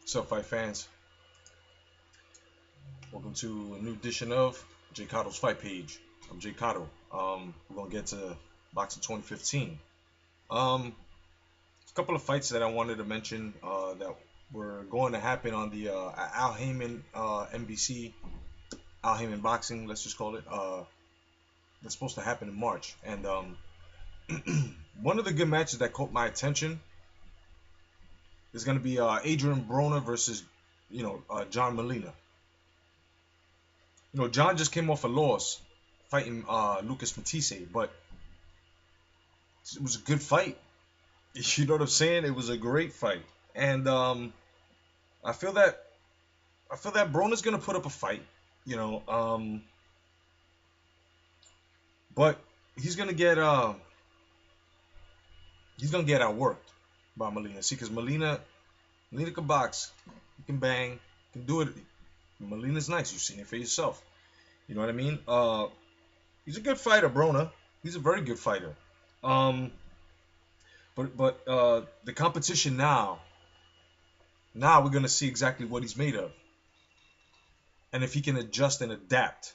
What's up, fight fans? Welcome to a new edition of J.COTTO's Fight Page. I'm J.COTTO. We're gonna get to boxing 2015. A couple of fights that I wanted to mention that were going to happen on the Al Haymon N.B.C. Al Haymon Boxing, let's just call it. That's supposed to happen in March. And one of the good matches that caught my attention is gonna be Adrian Broner versus John Molina. John just came off a loss fighting Lucas Matisse, but it was a good fight. You know what I'm saying? It was a great fight, and I feel that Broner's gonna put up a fight, you know, but he's gonna get outworked by Molina. See, because Molina can box, he can bang, he can do it. Molina's nice. You've seen it for yourself. You know what I mean? He's a good fighter, Broner. He's a very good fighter. Um, but the competition now we're gonna see exactly what he's made of, and if he can adjust and adapt.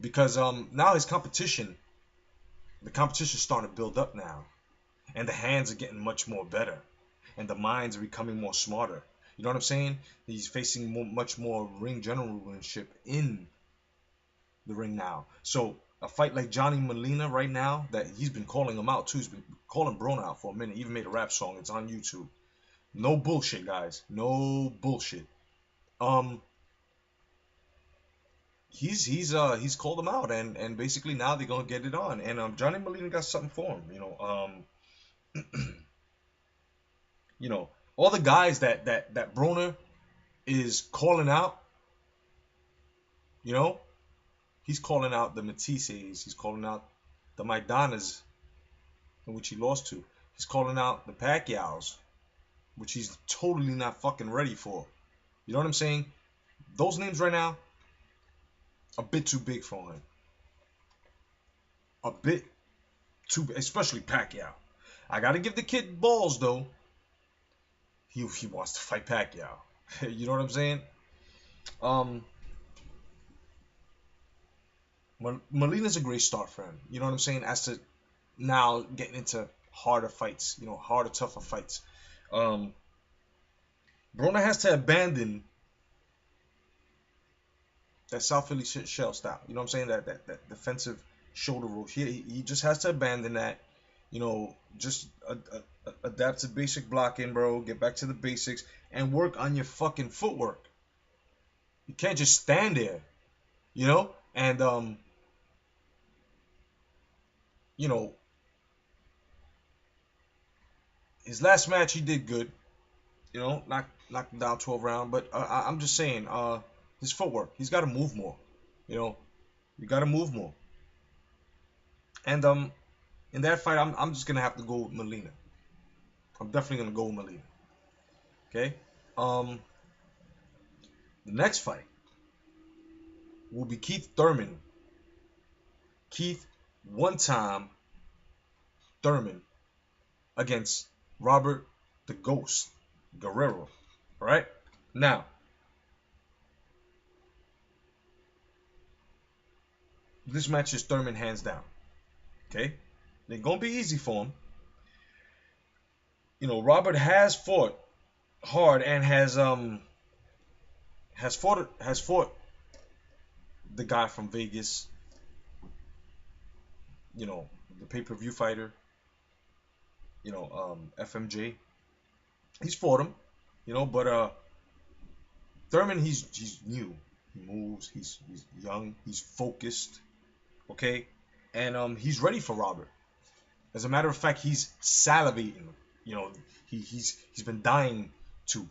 Because now the competition's starting to build up now, and the hands are getting much more better, and the minds are becoming more smarter. You know what I'm saying? He's facing much more ring generalship in the ring now. So a fight like Johnny Molina right now, that he's been calling him out too. He's been calling Broner out for a minute. He even made a rap song. It's on YouTube. No bullshit, guys. No bullshit. Um, he's called him out, and basically now they're gonna get it on. And Johnny Molina got something for him. You know, all the guys that Broner is calling out. You know, he's calling out the Matisses. He's calling out the Maidanas, in which he lost to. He's calling out the Pacquiaos, which he's totally not fucking ready for. You know what I'm saying? Those names right now, a bit too big for him. A bit too big, especially Pacquiao. I gotta give the kid balls though. He wants to fight Pacquiao. You know what I'm saying? Um, Molina's a great start for him. You know what I'm saying? As to now getting into harder fights, harder, tougher fights. Um, Broner has to abandon that South Philly shell style. You know what I'm saying? That defensive shoulder roll. He just has to abandon that. Just adapt to basic blocking, bro. Get back to the basics and work on your fucking footwork. You can't just stand there, you know. And you know, his last match he did good. Knocked him down 12 round. But I'm just saying, his footwork. He's got to move more. You know, you got to move more. And in that fight, I'm just gonna have to go with Molina. I'm definitely gonna go with Molina. Okay. Um, the next fight will be Keith Thurman. Keith, one time Thurman against Robert the Ghost Guerrero. All right. Now, this match is Thurman hands down. Okay. It ain't gonna be easy for him. Robert has fought hard and has fought the guy from Vegas, the pay-per-view fighter, FMJ. He's fought him, but Thurman, he's new. He moves. He's young. He's focused. Okay, and he's ready for Robert. As a matter of fact, he's salivating. He's been dying to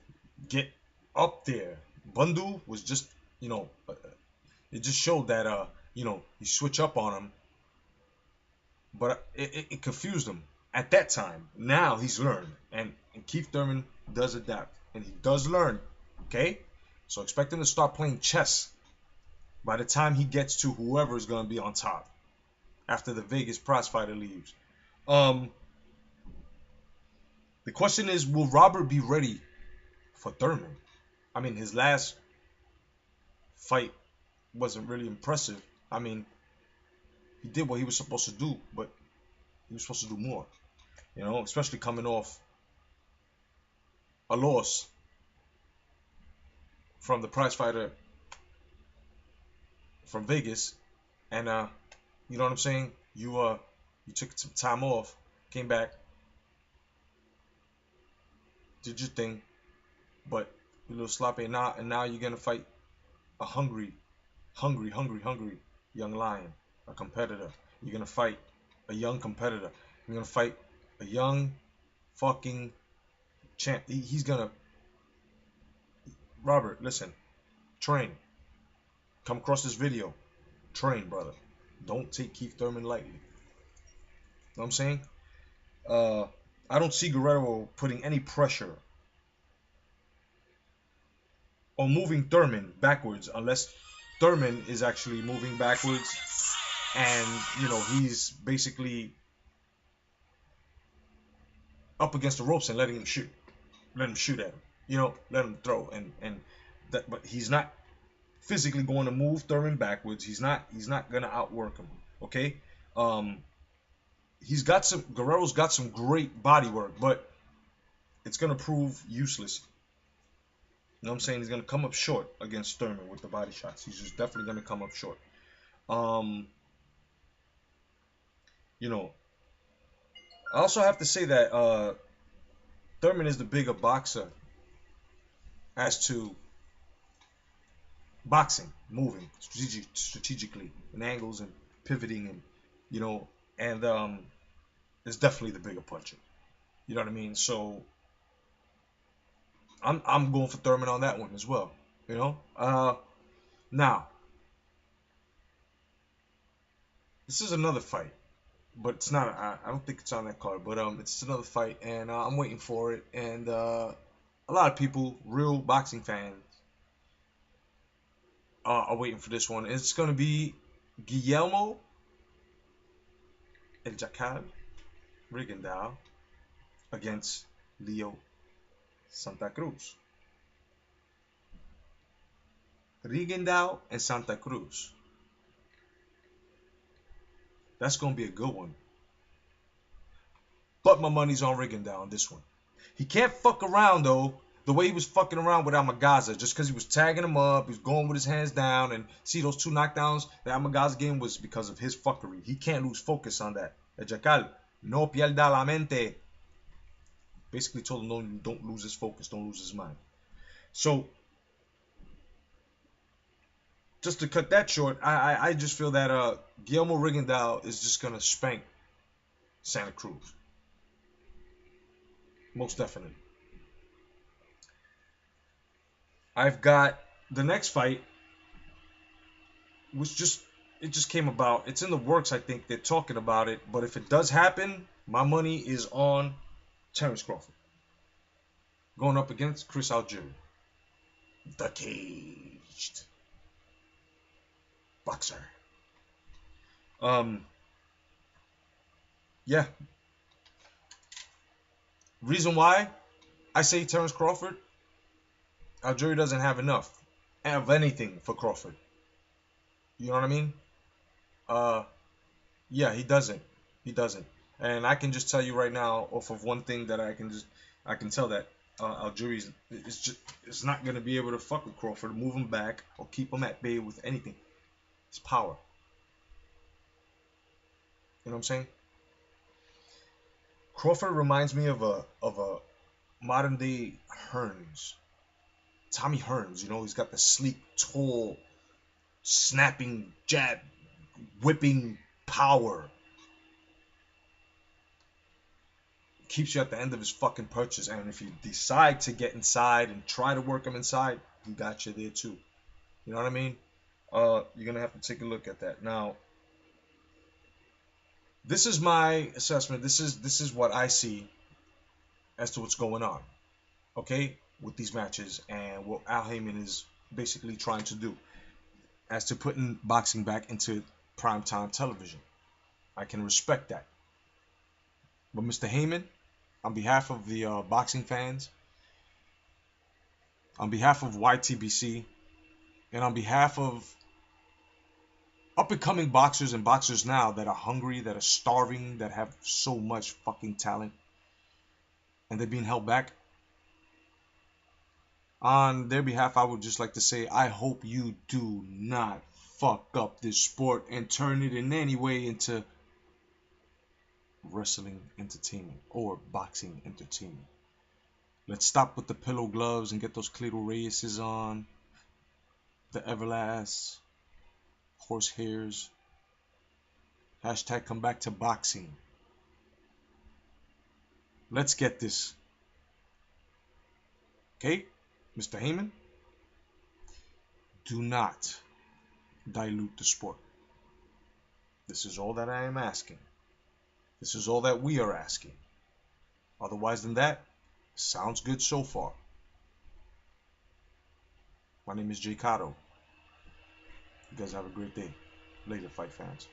get up there. Bundu was just, it just showed that he switch up on him, but it confused him at that time. Now he's learned, and Keith Thurman does adapt, and he does learn. Okay, so expect him to start playing chess by the time he gets to whoever is going to be on top after the Vegas prize fighter leaves. Um, the question is, will Robert be ready for Thurman. I mean, his last fight wasn't really impressive. I mean, he did what he was supposed to do, but he was supposed to do more. You know, especially coming off a loss from the prize fighter from Vegas, and you know what I'm saying? You took some time off, came back, did your thing, but a little sloppy, and now you're gonna fight a hungry young lion, a competitor. You're gonna fight a young competitor. You're gonna fight a young fucking champ. He's gonna Robert, listen, train. Come across this video, train, brother. Don't take Keith Thurman lightly. You know what I'm saying? Uh, I don't see Guerrero putting any pressure on moving Thurman backwards unless Thurman is actually moving backwards and he's basically up against the ropes and letting him shoot. Let him shoot at him. Let him throw and that but he's not physically going to move Thurman backwards. He's not gonna outwork him. Okay? Um Guerrero's got some great body work, but it's gonna prove useless. You know what I'm saying? He's gonna come up short against Thurman with the body shots. He's just definitely gonna come up short. Um, you know, I also have to say that Thurman is the bigger boxer as to boxing, moving strategically, and angles and pivoting, and you know, and is definitely the bigger puncher. You know what I mean? So I'm going for Thurman on that one as well. You know, now this is another fight, but it's not. I don't think it's on that card, but it's another fight, and I'm waiting for it. And a lot of people, real boxing fans, are waiting for this one. It's gonna be Guillermo El Jacal Rigondeaux against Leo Santa Cruz. Rigondeaux and Santa Cruz. That's gonna be a good one. But my money's on Rigondeaux on this one. He can't fuck around though. The way he was fucking around with Almagaza, just because he was tagging him up, he was going with his hands down, and see those two knockdowns that Almagaza game was because of his fuckery. He can't lose focus on that. El Jacal, no pierda la mente. Basically told him, no, don't lose his focus, don't lose his mind. So, just to cut that short, I just feel that Guillermo Rigondeaux is just gonna spank Santa Cruz. Most definitely. I've got the next fight, which it just came about. It's in the works, I think. They're talking about it. But if it does happen, my money is on Terence Crawford. Going up against Chris Algieri. The caged boxer. Yeah. Reason why I say Terence Crawford, Algieri doesn't have enough of anything for Crawford. You know what I mean? Uh, yeah, he doesn't. He doesn't. And I can just tell you right now, off of one thing that I can tell that Algieri is not gonna be able to fuck with Crawford, move him back, or keep him at bay with anything. It's power. You know what I'm saying? Crawford reminds me of a modern day Hearns. Tommy Hearns, he's got the sleek, tall, snapping jab, whipping power. Keeps you at the end of his fucking purchase, and if you decide to get inside and try to work him inside, he got you there too. You know what I mean? You're gonna have to take a look at that. Now, this is my assessment. This is what I see as to what's going on. Okay, with these matches and what Al Haymon is basically trying to do as to putting boxing back into primetime television. I can respect that. But Mr. Haymon, on behalf of the boxing fans, on behalf of YTBC, and on behalf of up and coming boxers and boxers now that are hungry, that are starving, that have so much fucking talent, and they're being held back. On their behalf, I would just like to say, I hope you do not fuck up this sport and turn it in any way into wrestling entertainment or boxing entertainment. Let's stop with the pillow gloves and get those Cleto Reyes on, the Everlast, horse hairs. Hashtag come back to boxing. Let's get this. Okay, Mr. Haymon, do not dilute the sport. This is all that I am asking. This is all that we are asking. Otherwise than that, sounds good so far. My name is J.COTTO. You guys have a great day. Later, fight fans.